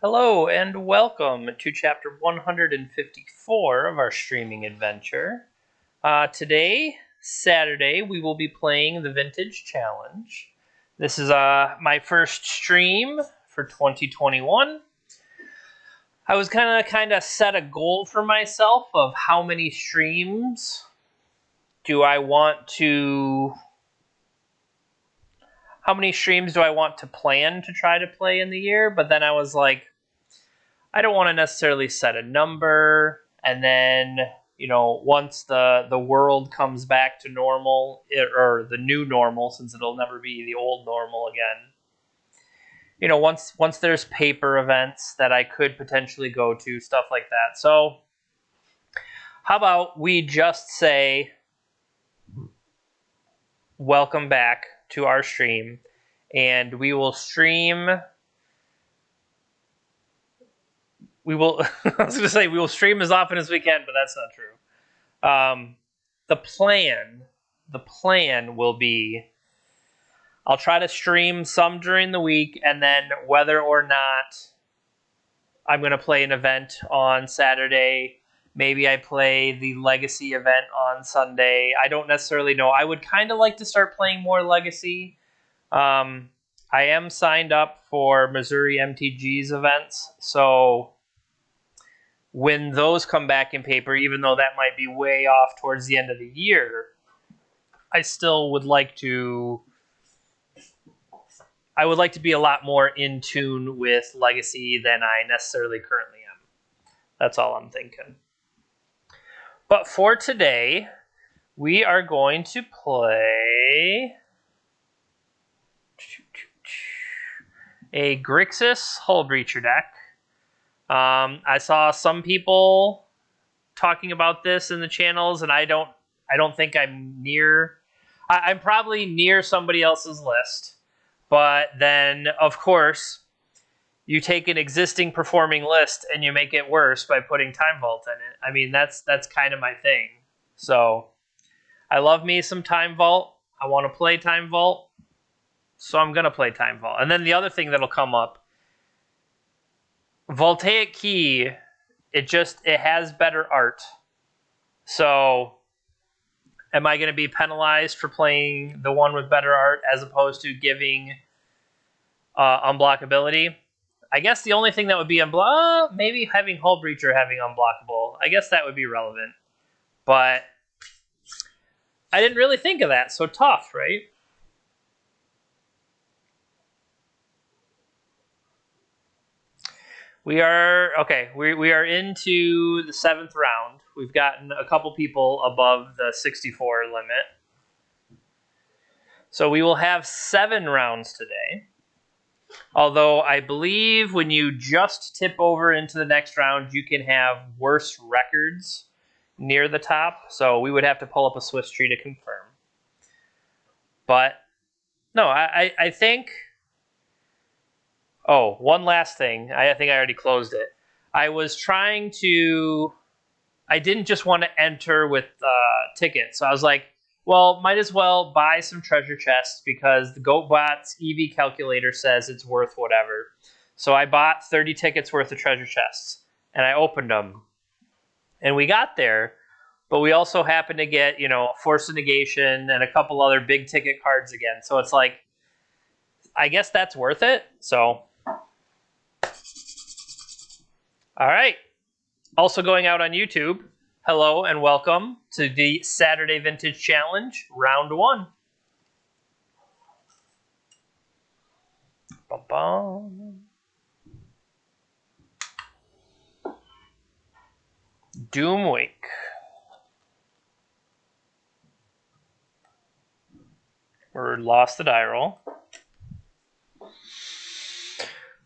Hello and welcome to chapter 154 of our streaming adventure. Today, Saturday, we will be playing the Vintage Challenge. This is my first stream for 2021. I was kind of set a goal for myself of how many streams do I want to plan to try to play in the year, but then I was like, I don't want to necessarily set a number, and then, once the world comes back to normal, or the new normal, since it'll never be the old normal again, once there's paper events that I could potentially go to, stuff like that. So, how about we just say, welcome back to our stream, and we will stream... I was going to say we will stream as often as we can, but that's not true. The plan will be, I'll try to stream some during the week, and then whether or not I'm going to play an event on Saturday, maybe I play the Legacy event on Sunday. I don't necessarily know. I would kind of like to start playing more Legacy. I am signed up for Missouri MTG's events, so when those come back in paper, even though that might be way off towards the end of the year, I still would like to... I would like to be a lot more in tune with Legacy than I necessarily currently am. That's all I'm thinking. But for today, we are going to play a Grixis Hullbreacher deck. I saw some people talking about this in the channels, and I don't think I'm near... I'm probably near somebody else's list, but then, of course, you take an existing performing list and you make it worse by putting Time Vault in it. I mean, that's kind of my thing. So, I love me some Time Vault. I want to play Time Vault, so I'm going to play Time Vault. And then the other thing that'll come up, Voltaic Key, it has better art. So, am I going to be penalized for playing the one with better art as opposed to giving unblockability? I guess the only thing that would be maybe having Hullbreacher having unblockable. I guess that would be relevant. But I didn't really think of that. So tough, right? We are into the 7th round. We've gotten a couple people above the 64 limit. So we will have 7 rounds today. Although I believe when you just tip over into the next round, you can have worse records near the top. So we would have to pull up a Swiss tree to confirm. But no, I think... Oh, one last thing. I think I already closed it. I didn't just want to enter with tickets. So I was like, well, might as well buy some treasure chests because the GoatBot's EV calculator says it's worth whatever. So I bought 30 tickets worth of treasure chests, and I opened them. And we got there, but we also happened to get, Force of Negation and a couple other big ticket cards again. So it's like, I guess that's worth it. So... All right. Also going out on YouTube, hello and welcome to the Saturday Vintage Challenge, Round 1. Bum-bum. Doomwake. We lost the die roll.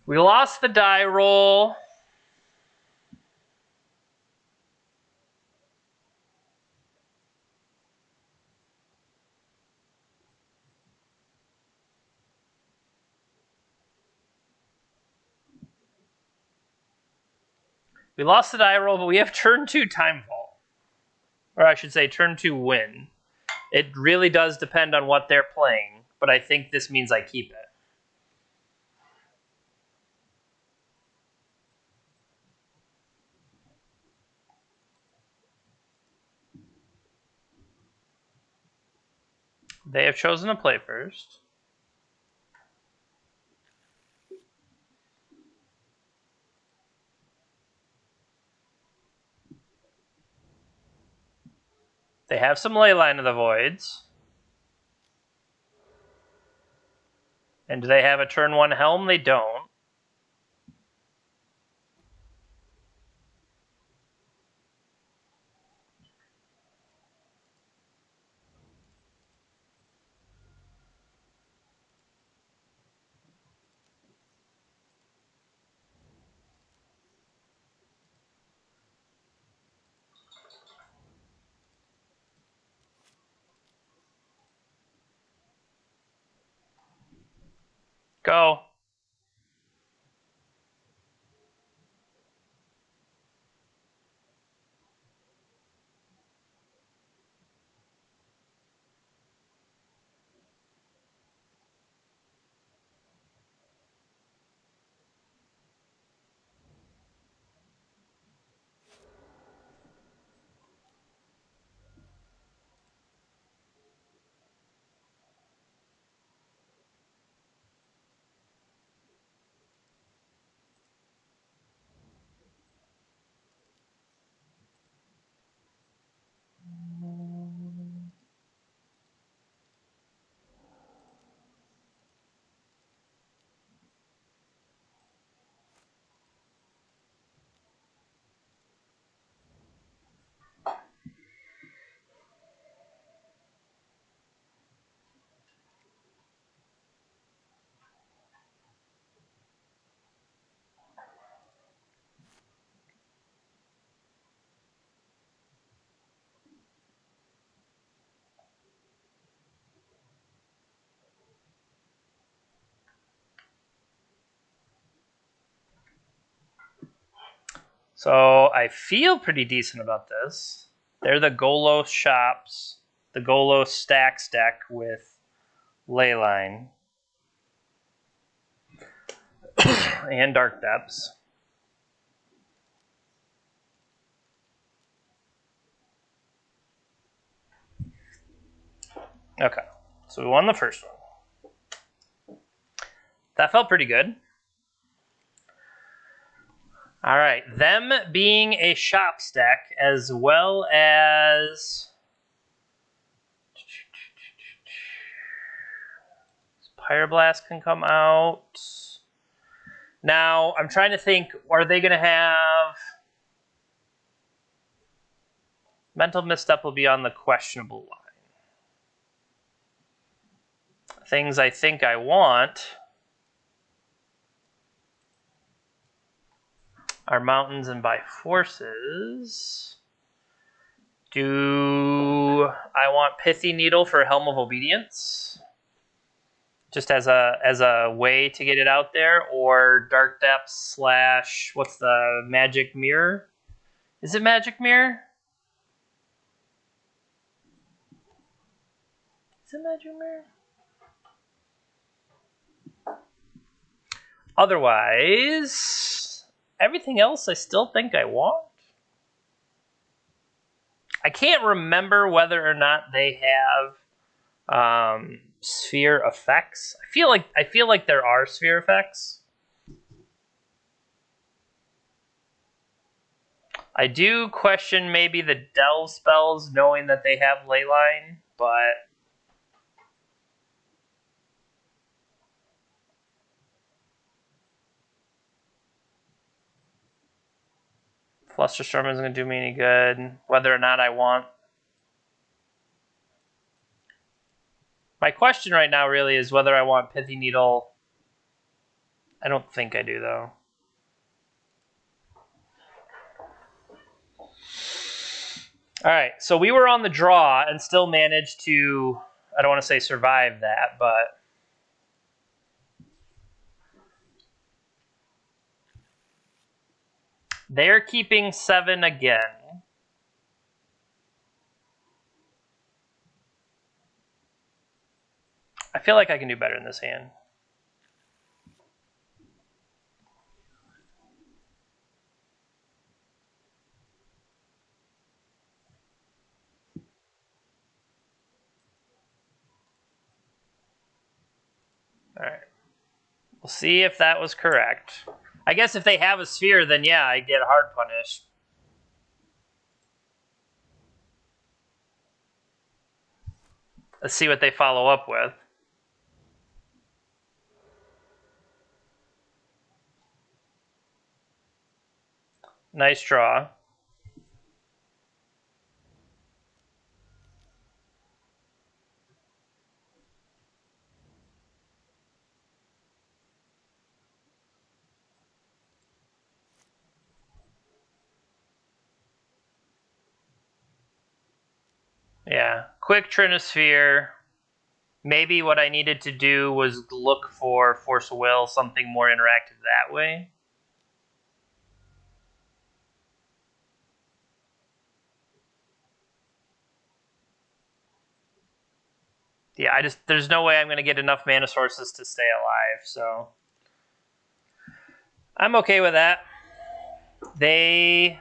We lost the die roll. We lost the die roll, but we have turn 2 Time Vault. Or I should say turn 2 win. It really does depend on what they're playing, but I think this means I keep it. They have chosen to play first. They have some Leyline of the Voids. And do they have a turn 1 Helm? They don't. Go. So I feel pretty decent about this. They're the Golos shops, the Golos stacks deck with Leyline and Dark Depths. Okay, so we won the first one. That felt pretty good. All right, them being a shop stack as well as Pyroblast can come out. Now, I'm trying to think, are they going to have... Mental Misstep will be on the questionable line. Things I think I want are Mountains and by Forces. Do I want Pithy Needle for Helm of Obedience? Just as a way to get it out there, or Dark Depths / what's the Magic Mirror? Is it Magic Mirror? Is it Magic Mirror? Otherwise, everything else I still think I want. I can't remember whether or not they have sphere effects. I feel like there are sphere effects. I do question maybe the delve spells, knowing that they have Leyline, but Flusterstorm isn't going to do me any good. Whether or not I want... My question right now really is whether I want Pithy Needle. I don't think I do, though. All right, so we were on the draw and still managed to, I don't want to say survive that, but they're keeping 7 again. I feel like I can do better in this hand. All right. We'll see if that was correct. I guess if they have a sphere, then yeah, I get hard punished. Let's see what they follow up with. Nice draw. Yeah, quick Trinosphere. Maybe what I needed to do was look for Force of Will, something more interactive that way. Yeah, there's no way I'm going to get enough mana sources to stay alive, so I'm okay with that. They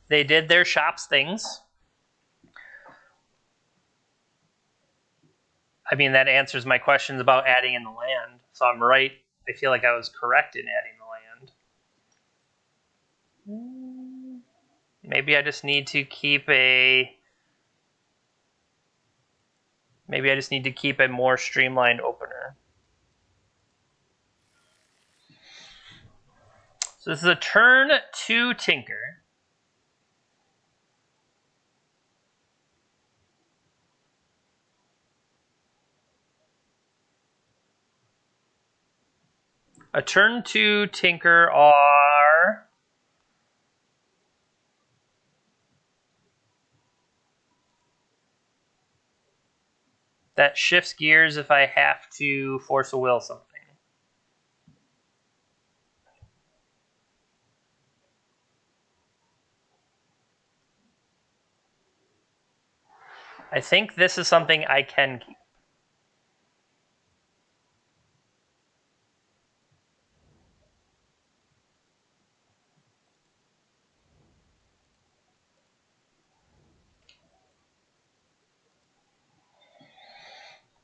did their shops things. I mean, that answers my questions about adding in the land. So I'm right. I feel like I was correct in adding the land. Maybe I just need to keep a... Maybe I just need to keep a more streamlined opener. So this is a turn 2 Tinker. A turn 2 Tinker are... That shifts gears if I have to Force a Will something. I think this is something I can keep.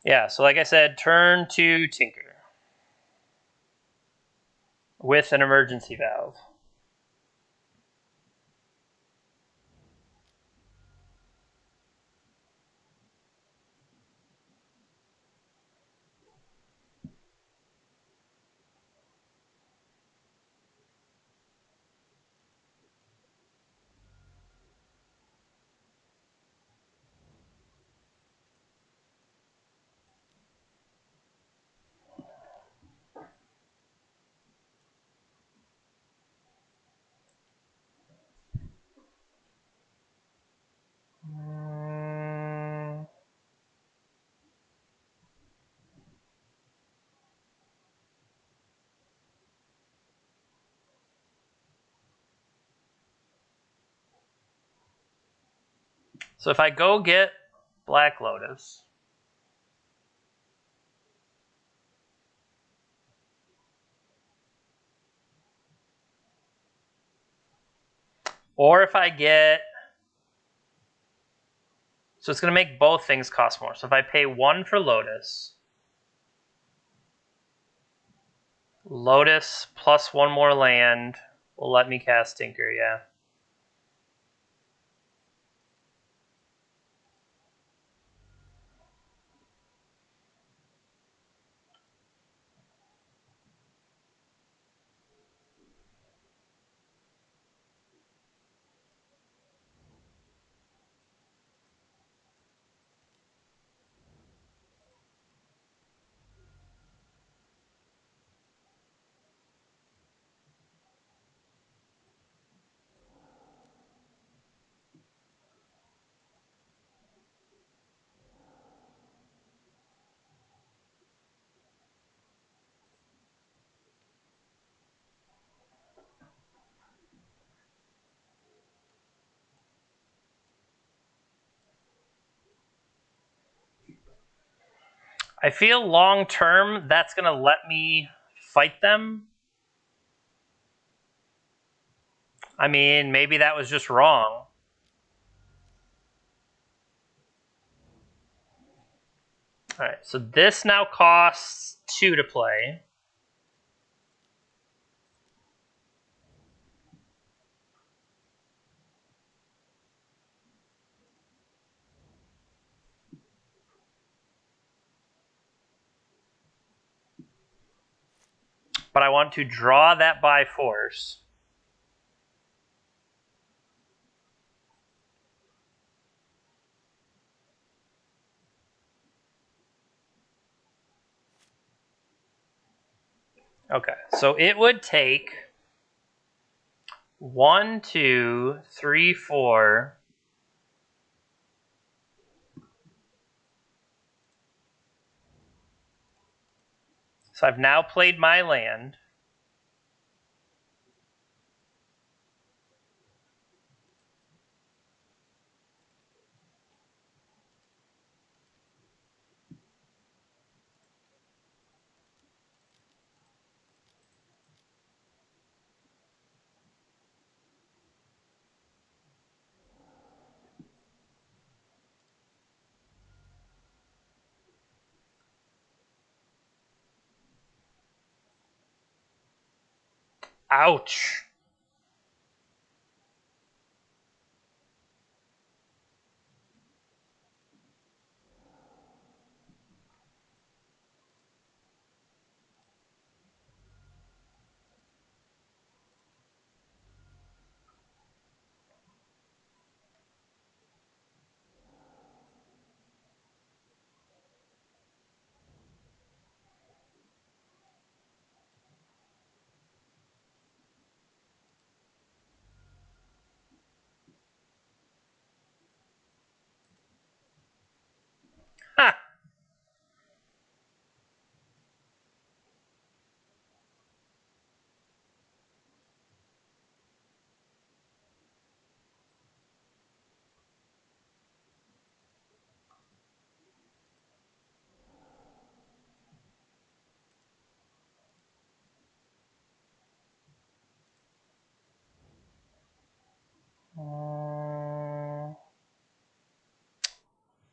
Yeah, so like I said, turn 2 Tinker. With an emergency valve. So if I go get Black Lotus, or if I get... So it's going to make both things cost more. So if I pay 1 for Lotus, Lotus plus 1 more land will let me cast Tinker, yeah. I feel long term that's going to let me fight them. I mean, maybe that was just wrong. Alright, so this now costs 2 to play. But I want to draw that by force. Okay, so it would take 1, 2, 3, 4. So I've now played my land. Ouch. Ha!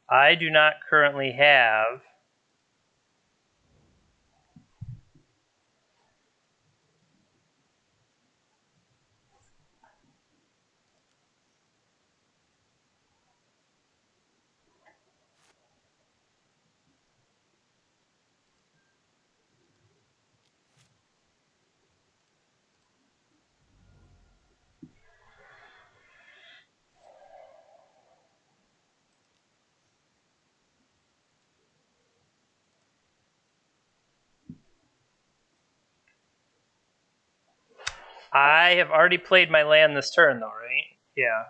I do not currently have. I have already played my land this turn, though, right? Yeah.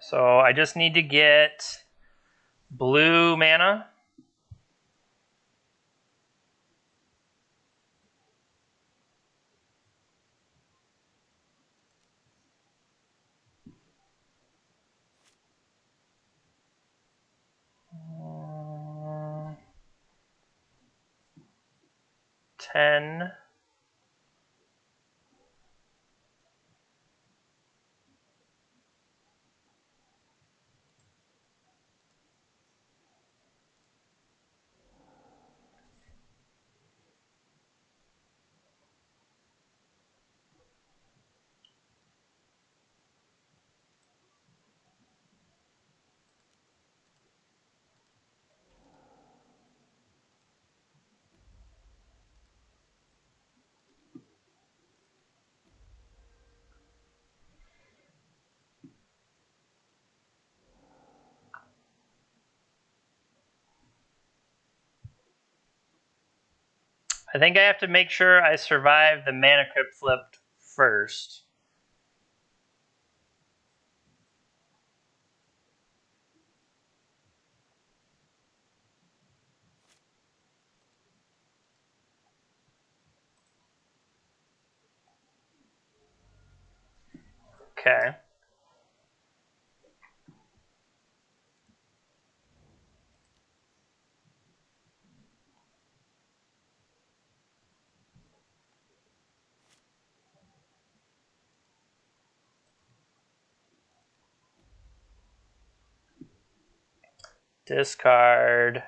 So I just need to get blue mana. Uh, 10. I think I have to make sure I survive the mana crypt flip first. Okay. Discard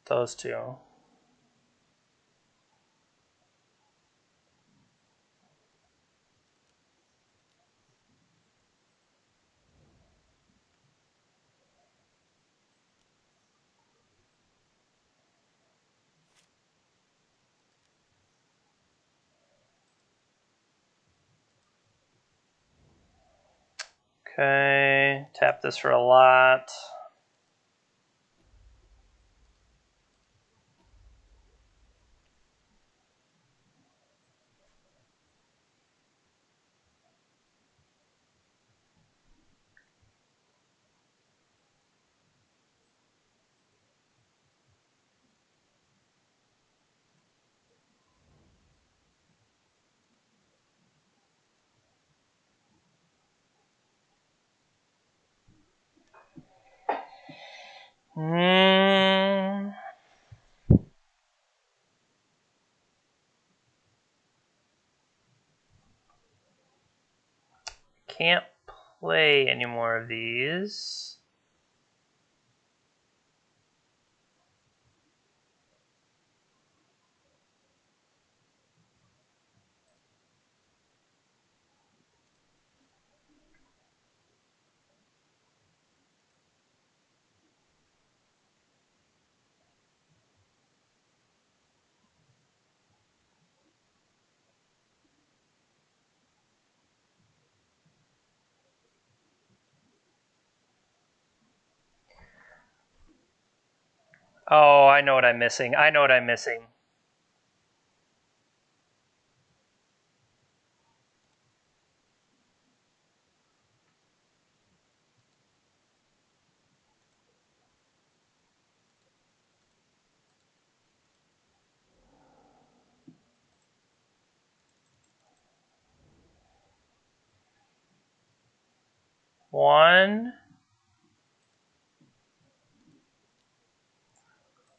those two. Okay, tap this for a lot. Can't play any more of these. Oh, I know what I'm missing. I know what I'm missing.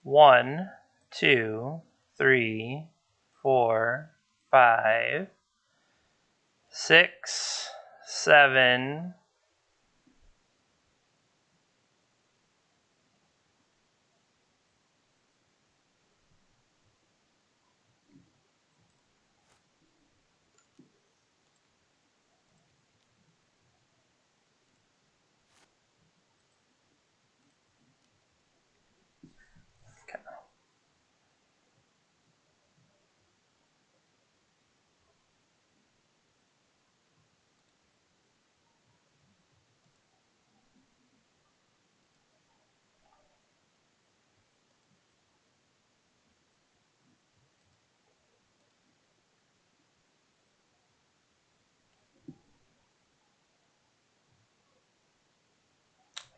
One, 2, 3, 4, 5, 6, 7. Okay.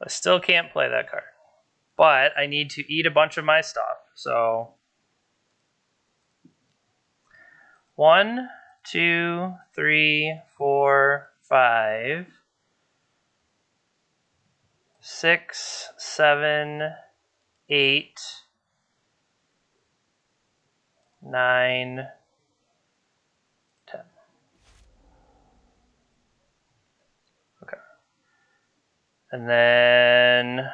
I still can't play that card. But I need to eat a bunch of my stuff. So 1, 2, 3, 4, 5, 6, 7, 8, 9, 10. Okay. And then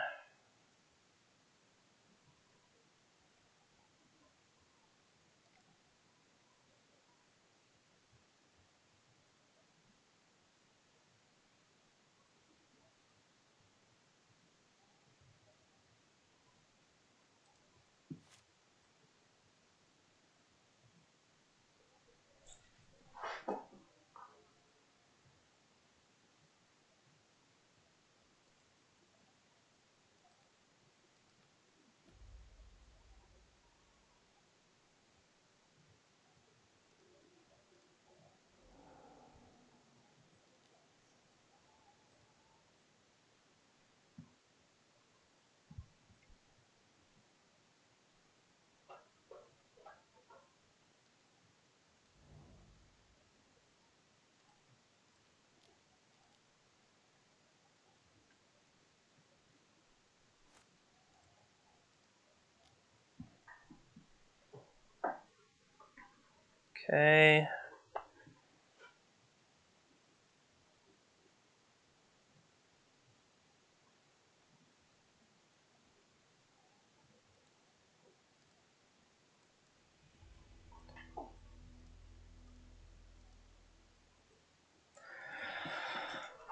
Okay.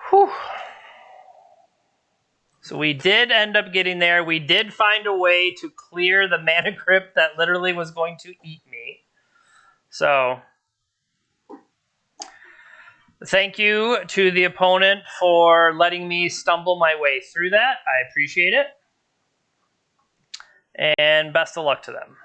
Whew. So we did end up getting there. We did find a way to clear the mana crypt that literally was going to eat me. So thank you to the opponent for letting me stumble my way through that. I appreciate it. And best of luck to them.